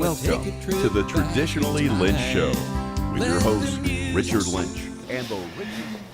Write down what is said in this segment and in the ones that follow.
Welcome to the Traditionally Lynch Show with your host, Richard Lynch.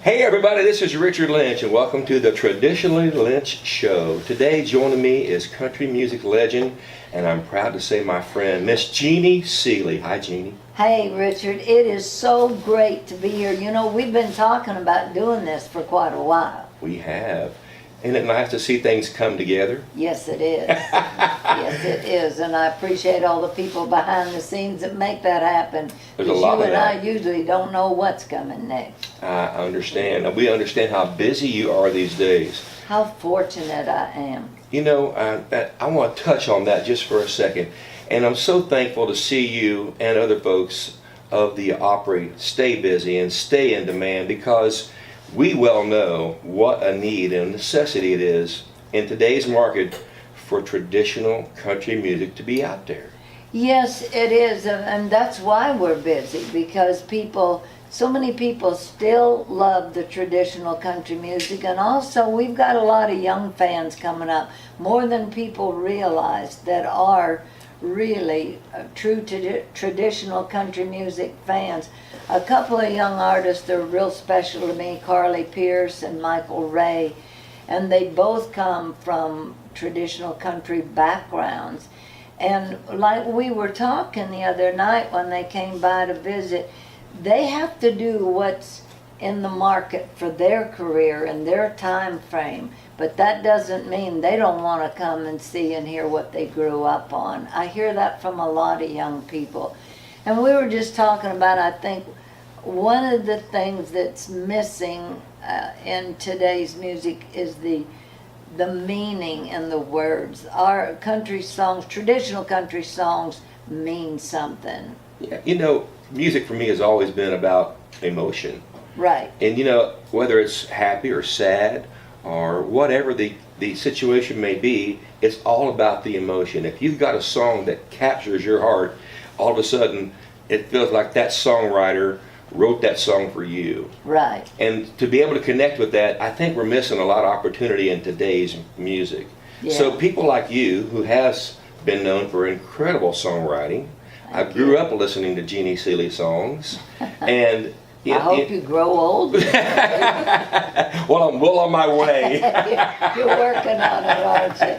Hey everybody, this is Richard Lynch and welcome to the Traditionally Lynch Show. Today joining me is country music legend and I'm proud to say my friend, Miss Jeannie Seely. Hi Jeannie. Hey Richard, it is so great to be here. You know, we've been talking about doing this for quite a while. We have. Isn't it nice to see things come together? Yes it is. Yes it is, and I appreciate all the people behind the scenes that make that happen. There's a lot you of and that. I usually don't know what's coming next. I understand. We understand how busy you are these days. How fortunate I am. You know, I want to touch on that just for a second. And I'm so thankful to see you and other folks of the Opry stay busy and stay in demand, because we well know what a need and a necessity it is in today's market for traditional country music to be out there. Yes, it is, and that's why we're busy, because so many people still love the traditional country music, and also we've got a lot of young fans coming up, more than people realize, that are really true to traditional country music fans. A couple of young artists that are real special to me, Carly Pierce and Michael Ray, and they both come from traditional country backgrounds. And like we were talking the other night when they came by to visit, they have to do what's in the market for their career and their time frame, but that doesn't mean they don't want to come and see and hear what they grew up on. I hear that from a lot of young people. And we were just talking about, I think, one of the things that's missing in today's music is the meaning in the words. Our country songs, traditional country songs, mean something. Yeah, you know, music for me has always been about emotion. Right. And you know, whether it's happy or sad or whatever the situation may be, it's all about the emotion. If you've got a song that captures your heart, all of a sudden it feels like that songwriter wrote that song for you. Right. And to be able to connect with that, I think we're missing a lot of opportunity in today's music. Yeah. So people like you, who has been known for incredible songwriting, I grew up listening to Jeannie Seely songs, and I hope you grow old. well, I'm well on my way. You're working on it, aren't you?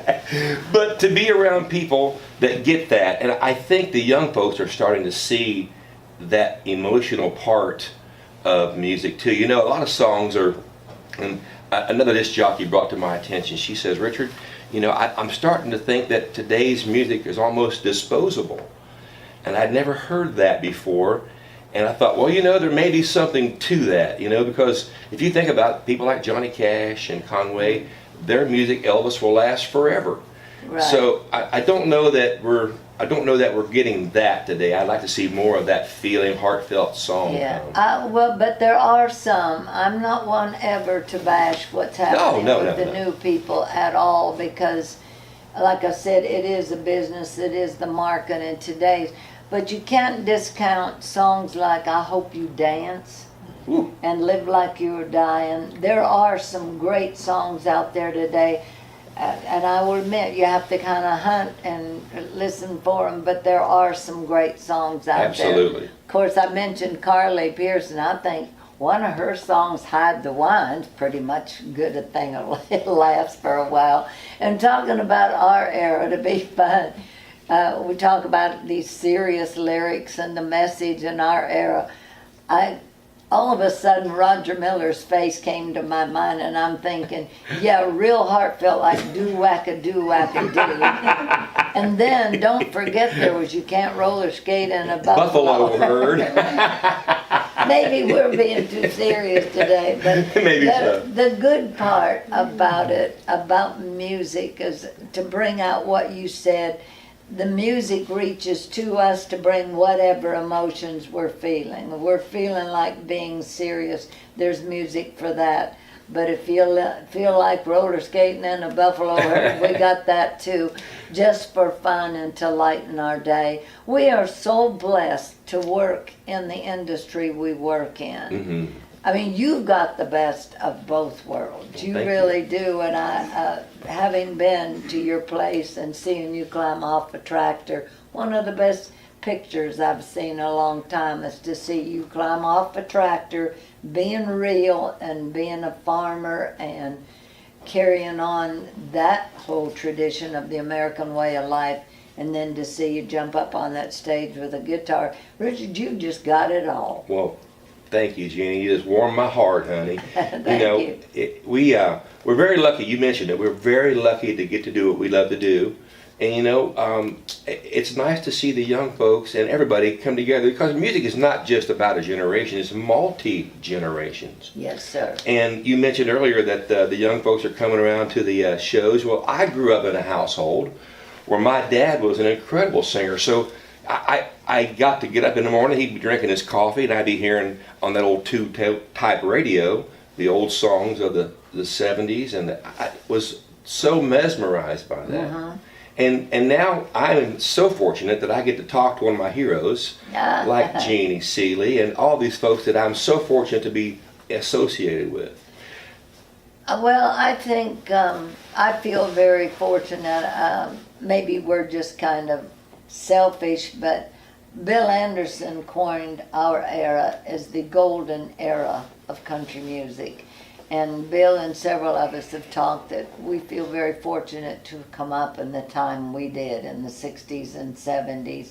But to be around people that get that, and I think the young folks are starting to see that emotional part of music too. You know, a lot of songs are, and another disc jockey brought to my attention, she says, Richard, you know, I'm starting to think that today's music is almost disposable. And I'd never heard that before. And I thought, well, you know, there may be something to that, you know, because if you think about people like Johnny Cash and Conway, their music, Elvis, will last forever. Right. So I don't know that we're getting that today. I'd like to see more of that feeling, heartfelt song. Yeah. Well, but there are some. I'm not one ever to bash what's happening with the new people at all, because, like I said, it is a business. It is the market in today's. But you can't discount songs like I Hope You Dance. Ooh. And Live Like You Were Dying. There are some great songs out there today. And I will admit, you have to kind of hunt and listen for them, but there are some great songs out there. Absolutely. Of course, I mentioned Carly Pierce, and I think one of her songs, Hide the Wine's pretty much good a thing. It'll last for a while. And talking about our era, to be fun, we talk about these serious lyrics and the message in our era. All of a sudden, Roger Miller's face came to my mind, and I'm thinking, yeah, real heartfelt, like do-wacka-do-wacka-do. And then, don't forget, there was You Can't Roller Skate in a Buffalo Herd. Maybe we're being too serious today, but Maybe so. The good part about it, about music, is to bring out what you said. The music reaches to us to bring whatever emotions we're feeling. We're feeling like being serious, there's music for that. But if you feel like roller skating in a buffalo herd, we got that too, just for fun and to lighten our day. We are so blessed to work in the industry we work in. Mm-hmm. I mean, you've got the best of both worlds. You really do. And I, having been to your place and seeing you climb off a tractor one of the best pictures I've seen in a long time is to see you climb off a tractor, being real and being a farmer and carrying on that whole tradition of the American way of life, and then to see you jump up on that stage with a guitar. Richard, you just got it all. Well, thank you, Jeannie. You just warmed my heart, honey. Thank you. We're very lucky. You mentioned it. We're very lucky to get to do what we love to do. And it's nice to see the young folks and everybody come together, because music is not just about a generation, it's multi-generations. Yes, sir. And you mentioned earlier that the young folks are coming around to the shows. Well, I grew up in a household where my dad was an incredible singer. So I got to get up in the morning, he'd be drinking his coffee, and I'd be hearing on that old tube-type radio the old songs of the 70s, and I was so mesmerized by that. Uh-huh. And now I'm so fortunate that I get to talk to one of my heroes, like Jeannie Seely, and all these folks that I'm so fortunate to be associated with. Well, I think I feel very fortunate. Maybe we're just kind of selfish, but Bill Anderson coined our era as the golden era of country music. And Bill and several of us have talked that we feel very fortunate to come up in the time we did in the 60s and 70s.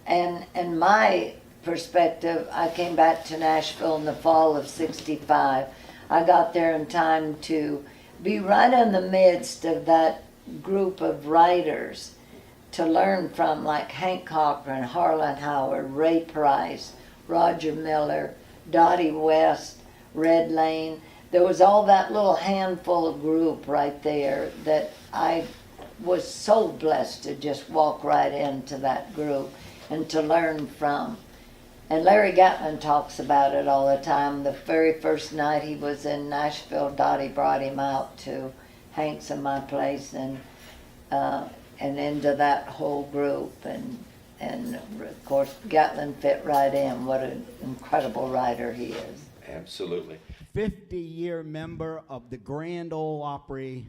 And in my perspective, I came back to Nashville in the fall of 65. I got there in time to be right in the midst of that group of writers to learn from, like Hank Cochran, Harlan Howard, Ray Price, Roger Miller, Dottie West, Red Lane. There was all that little handful group right there that I was so blessed to just walk right into that group and to learn from. And Larry Gatlin talks about it all the time. The very first night he was in Nashville, Dottie brought him out to Hank's and my place and into that whole group. And of course, Gatlin fit right in. What an incredible writer he is. Absolutely. 50-year member of the Grand Ole Opry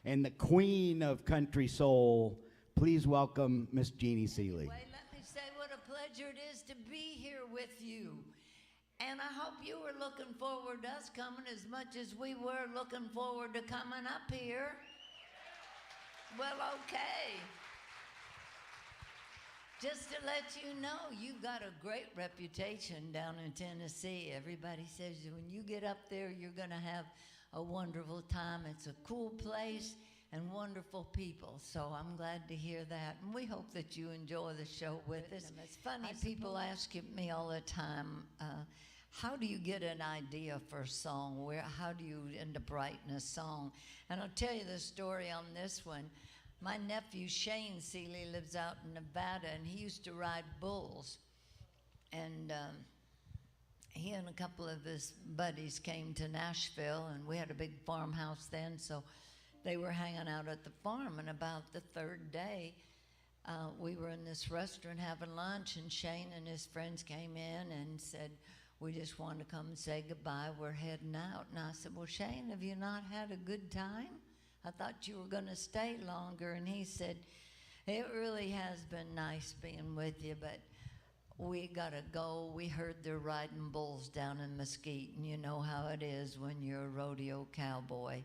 and the queen of country soul. Please welcome Miss Jeannie Seely. Let me say what a pleasure it is to be here with you. And I hope you were looking forward to us coming as much as we were looking forward to coming up here. Well, okay. Just to let you know, you've got a great reputation down in Tennessee. Everybody says when you get up there, you're going to have a wonderful time. It's a cool place and wonderful people. So I'm glad to hear that. And we hope that you enjoy the show with us. It's funny, people ask me all the time, how do you get an idea for a song? How do you end up writing a song? And I'll tell you the story on this one. My nephew Shane Seely lives out in Nevada, and he used to ride bulls. And he and a couple of his buddies came to Nashville, and we had a big farmhouse then, so they were hanging out at the farm. And about the third day, we were in this restaurant having lunch, and Shane and his friends came in and said, we just wanted to come and say goodbye. We're heading out. And I said, well, Shane, have you not had a good time? I thought you were going to stay longer. And he said, it really has been nice being with you, but we got to go. We heard they're riding bulls down in Mesquite, and you know how it is when you're a rodeo cowboy.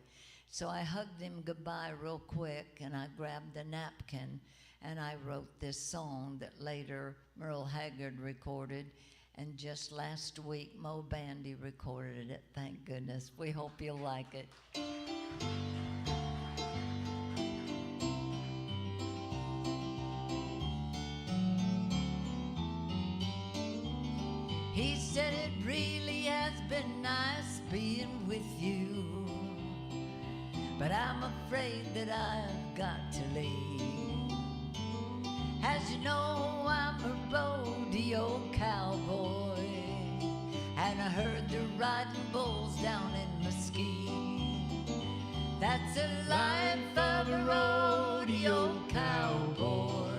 So I hugged him goodbye real quick, and I grabbed a napkin, and I wrote this song that later Merle Haggard recorded, and just last week Mo Bandy recorded it. Thank goodness. We hope you'll like it. He said it really has been nice being with you, but I'm afraid that I've got to leave. As you know, I'm a rodeo cowboy, and I heard they're riding bulls down in Mesquite. That's the life of a rodeo cowboy,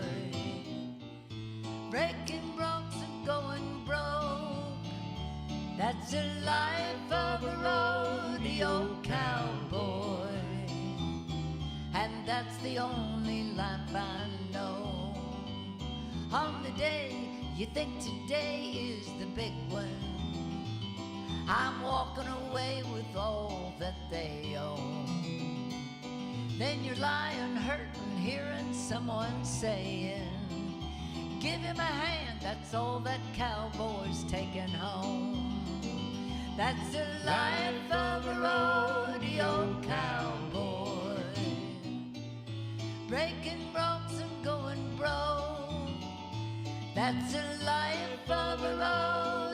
breaking broncs and going broke. That's the life of a rodeo cowboy, and that's the only life I know. On the day you think today is the big one, I'm walking away with all that they own. Then you're lying hurting, hearing someone saying, give him a hand, that's all that cowboy's taking home. That's the life of a rodeo cowboy, breaking broncs and going broke. That's the life of a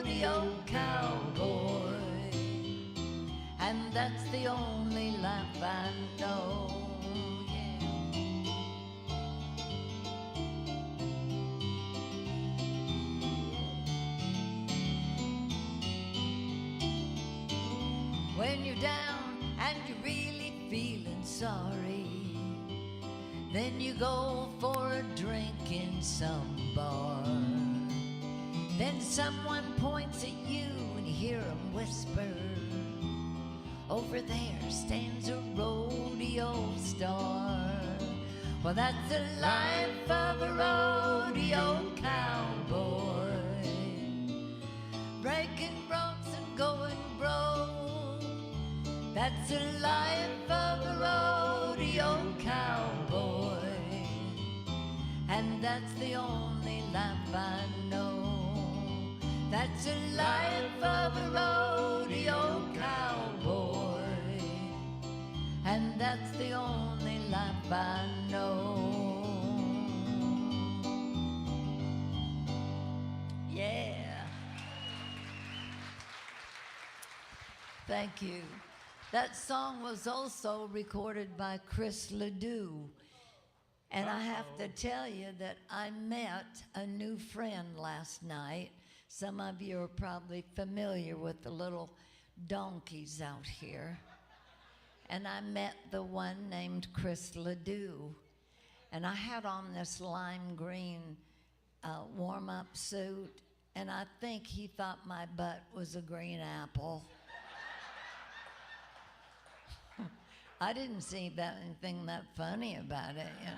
rodeo cowboy, and that's the only life I know. When you're down and you're really feeling sorry, then you go for a drink in some bar. Then someone points at you and you hear them whisper, over there stands a rodeo star. Well, that's the life of a rodeo cowboy, breaking broncs and going broke. That's the life of a rodeo cowboy, and that's the only life I know. That's the life of a rodeo cowboy, and that's the only life I know. Yeah. Thank you. That song was also recorded by Chris Ledoux. And I have to tell you that I met a new friend last night. Some of you are probably familiar with the little donkeys out here. And I met the one named Chris Ledoux. And I had on this lime green warm-up suit, and I think he thought my butt was a green apple. I didn't see anything that funny about it. You know?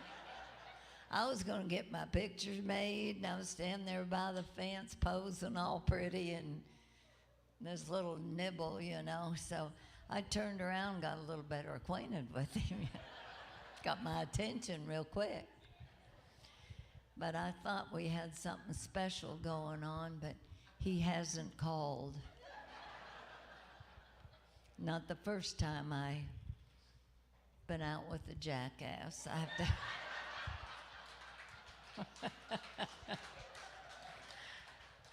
I was going to get my pictures made, and I was standing there by the fence posing all pretty and this little nibble, you know. So I turned around and got a little better acquainted with him. Got my attention real quick. But I thought we had something special going on, but he hasn't called. Not the first time I've been out with a jackass. I have to.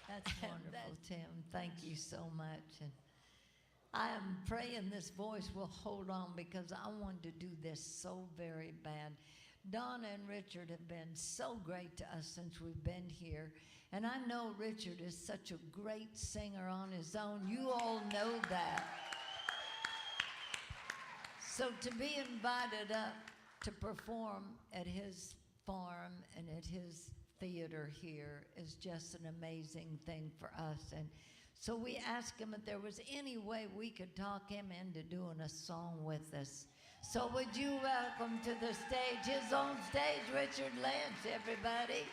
That's wonderful, Tim. Thank you so much. And I am praying this voice will hold on, because I wanted to do this so very bad. Donna and Richard have been so great to us since we've been here. And I know Richard is such a great singer on his own. You all know that. So to be invited up to perform at his farm and at his theater here is just an amazing thing for us. And so we asked him if there was any way we could talk him into doing a song with us. So would you welcome to the stage, his own stage, Richard Lynch, everybody.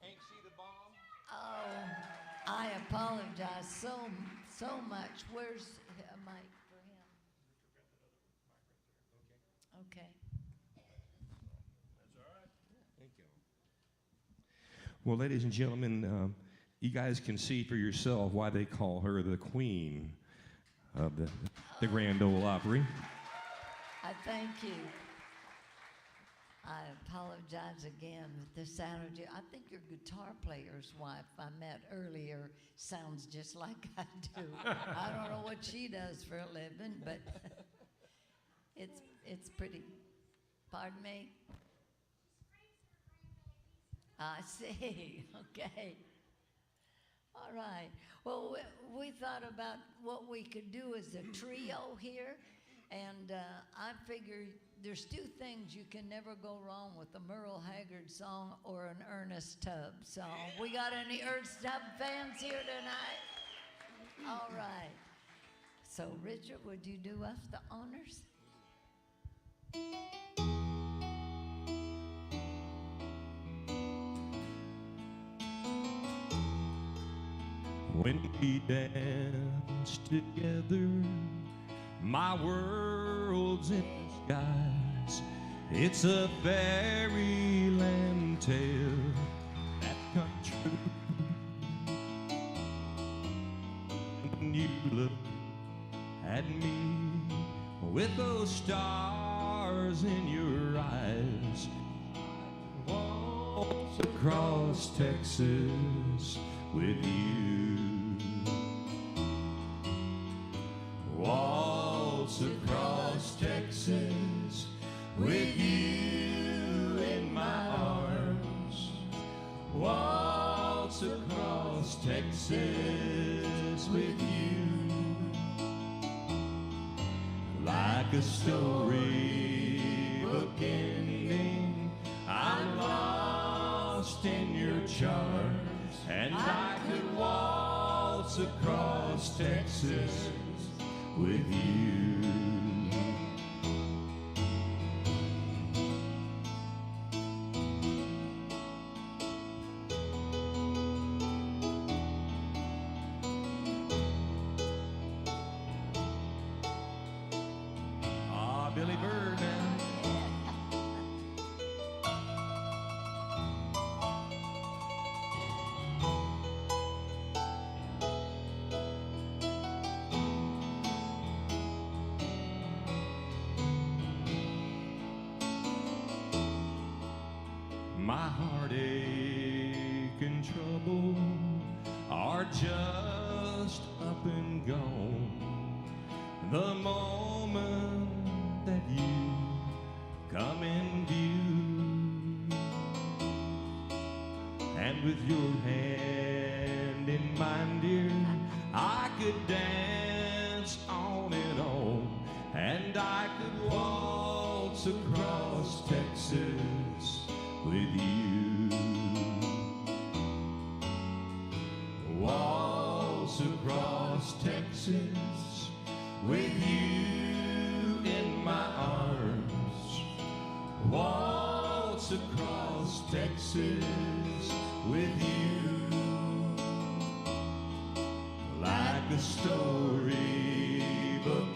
Ain't she the bomb? Oh, I apologize so much. Where's a mic for him? Okay. That's all right. Thank you. Well, ladies and gentlemen, you guys can see for yourself why they call her the queen of the Grand Ole Opry. I thank you. I apologize again with this allergy. I think your guitar player's wife I met earlier sounds just like I do. I don't know what she does for a living, but it's pretty. Pardon me? I see. Okay. All right. Well, we thought about what we could do as a trio here. And I figured there's two things you can never go wrong with: a Merle Haggard song or an Ernest Tubb song. We got any Ernest Tubb fans here tonight? All right. So, Richard, would you do us the honors? when we dance together. My world's in the skies. It's a fairyland tale that comes true. When you look at me with those stars in your eyes, waltz across Texas with you. Waltz across Texas with you in my arms. Waltz across Texas with you. Like a storybook ending, I'm lost in your charms, and I could waltz across Texas with you. Billy Bird now. My heartache and trouble are just up and gone. The moment that you come in view, and with your hand in mine, dear, I could dance on and on, and I could waltz across Texas with you. Waltz across Texas with you in my arms. Waltz across Texas with you. Like a storybook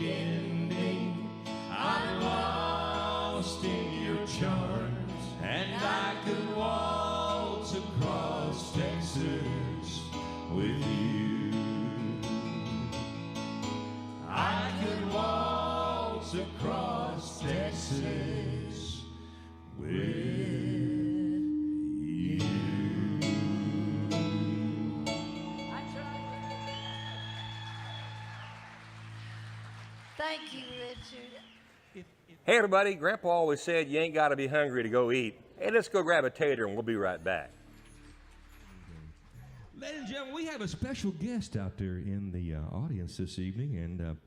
ending, I'm lost in your charms, and I could waltz across Texas with you. I could waltz across Texas with you. Thank you, Richard. Hey everybody, Grandpa always said you ain't got to be hungry to go eat. Hey, let's go grab a tater and we'll be right back. Ladies and gentlemen, we have a special guest out there in the audience this evening, and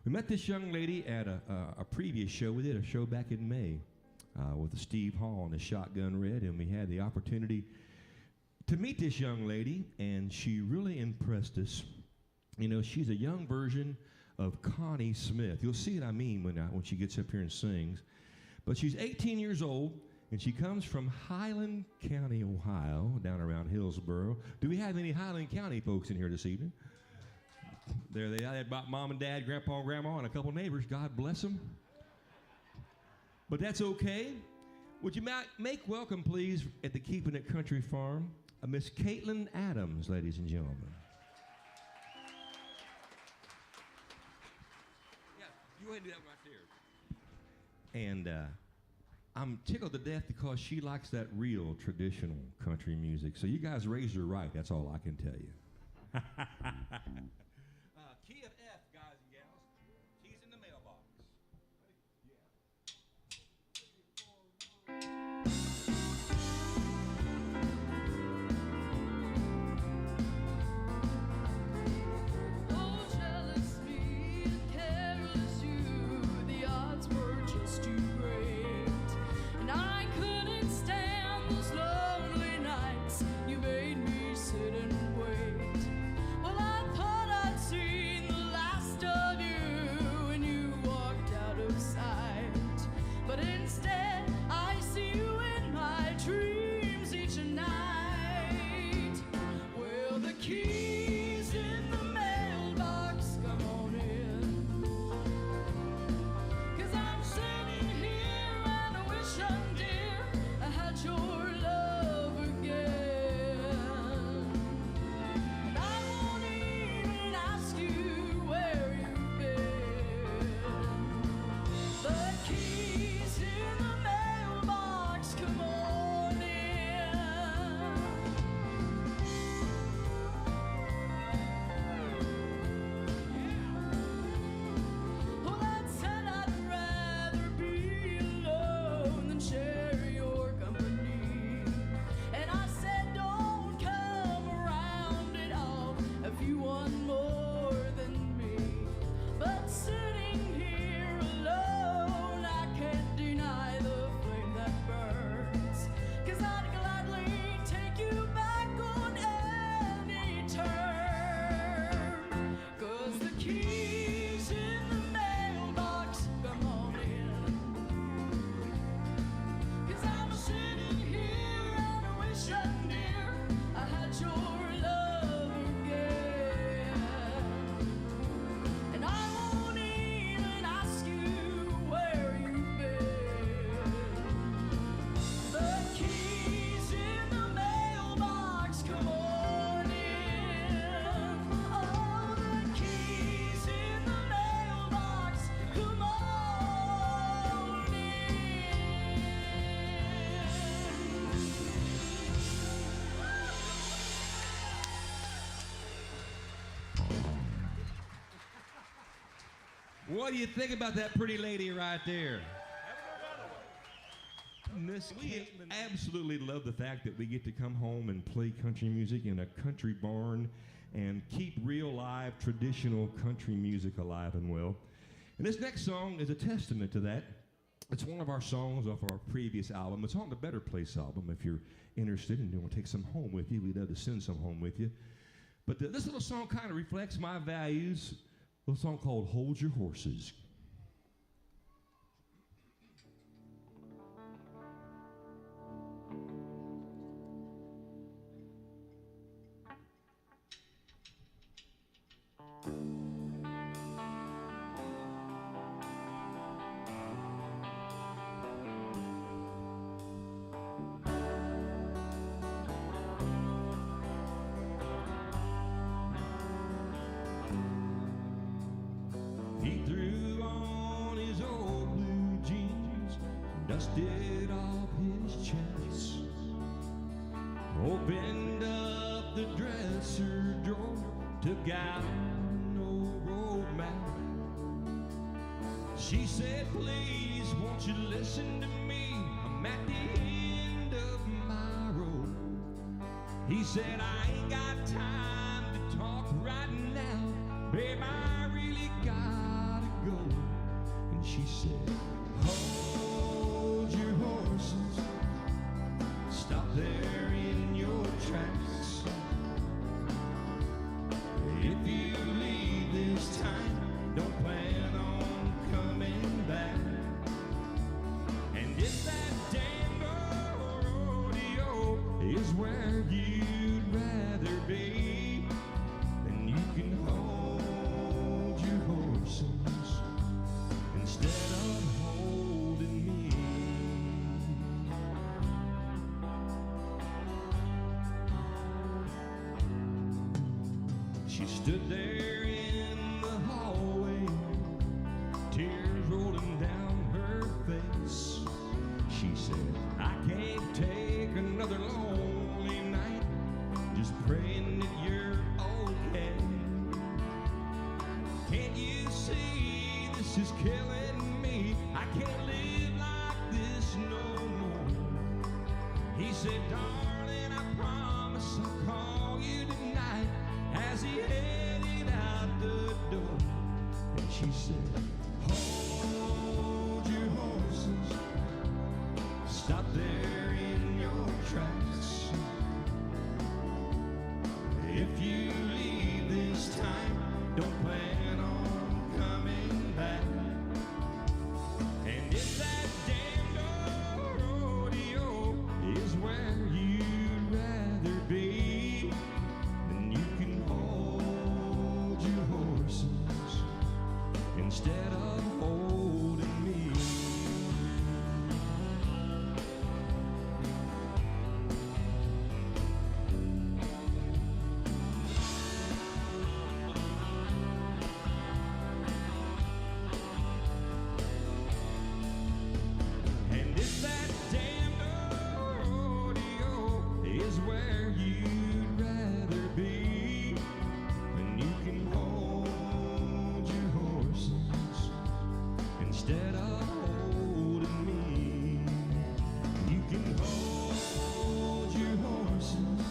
we met this young lady at a previous show. We did a show back in May with Steve Hall and the Shotgun Red, and we had the opportunity to meet this young lady, and she really impressed us. You know, she's a young version of Connie Smith. You'll see what I mean when she gets up here and sings. But she's 18 years old, and she comes from Highland County, Ohio, down around Hillsboro. Do we have any Highland County folks in here this evening? There they are. They had mom and dad, grandpa and grandma, and a couple neighbors. God bless them. But that's okay. Would you make welcome, please, at the Keeping It Country Farm, Miss Caitlin Adams, ladies and gentlemen. Yeah, you go ahead and do that right there. And I'm tickled to death because she likes that real traditional country music. So you guys raised her right. That's all I can tell you. Key of F, guys and gals. She's in the mailbox. Oh, jealous me, careless you, the odds were just too great, and I couldn't stand those lonely nights. You made me sit and wait. Well, I thought What do you think about that pretty lady right there? Miss Caitlin, absolutely love the fact that we get to come home and play country music in a country barn and keep real live traditional country music alive and well. And this next song is a testament to that. It's one of our songs off our previous album. It's on the Better Place album. If you're interested and you want to take some home with you, we'd love to send some home with you. But this little song kind of reflects my values. A little song called Hold Your Horses. He threw on his old blue jeans, dusted off his chest, opened up the dresser drawer, took out an old road map. She said, please, won't you listen to me? I'm at the end of my road. He said, I ain't got time to talk right now, babe, I really gotta go. And she said, hold your horses, stop there in your tracks. If you leave this time, don't plan on coming back. And if that damn rodeo is where you'd rather be, then you can hold your horses instead of holding me. She stood there in the hallway, tears rolling down her face. She said, I can't take another lonely night, just praying that you're okay. Can't you see this is killing me? I can't live like this no more. He said, darling, I promise I'll call you tonight, as he headed out the door. And she said, hold your horses, stop there in your tracks. If you leave this time, don't plan on coming back. And if that damn rodeo is where you'd rather be, then you can hold your horses instead of holding me. And if that damn rodeo is where you'd rather be, then you can hold your horses instead of holding me. You can hold your horses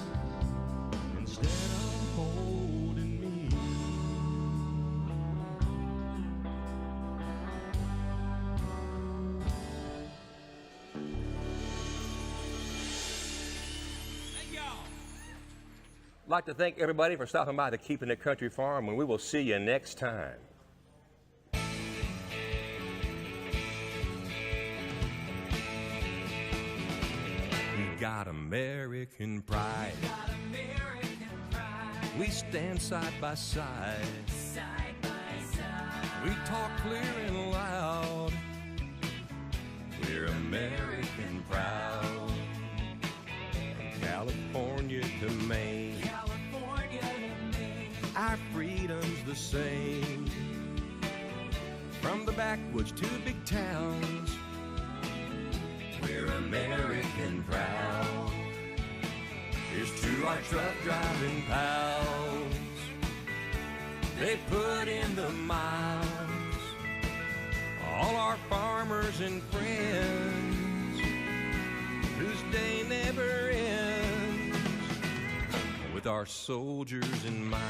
instead of holding me. I'd like to thank everybody for stopping by the Keeping It Country Farm, and we will see you next time. We got American pride. We stand side by side. We talk clear and loud. We're American proud. From California to Maine. Our freedom's the same. From the backwoods to big towns, we're American proud. Here's to our truck driving pals. They put in the miles all our farmers and friends whose day never ends, with our soldiers in mind.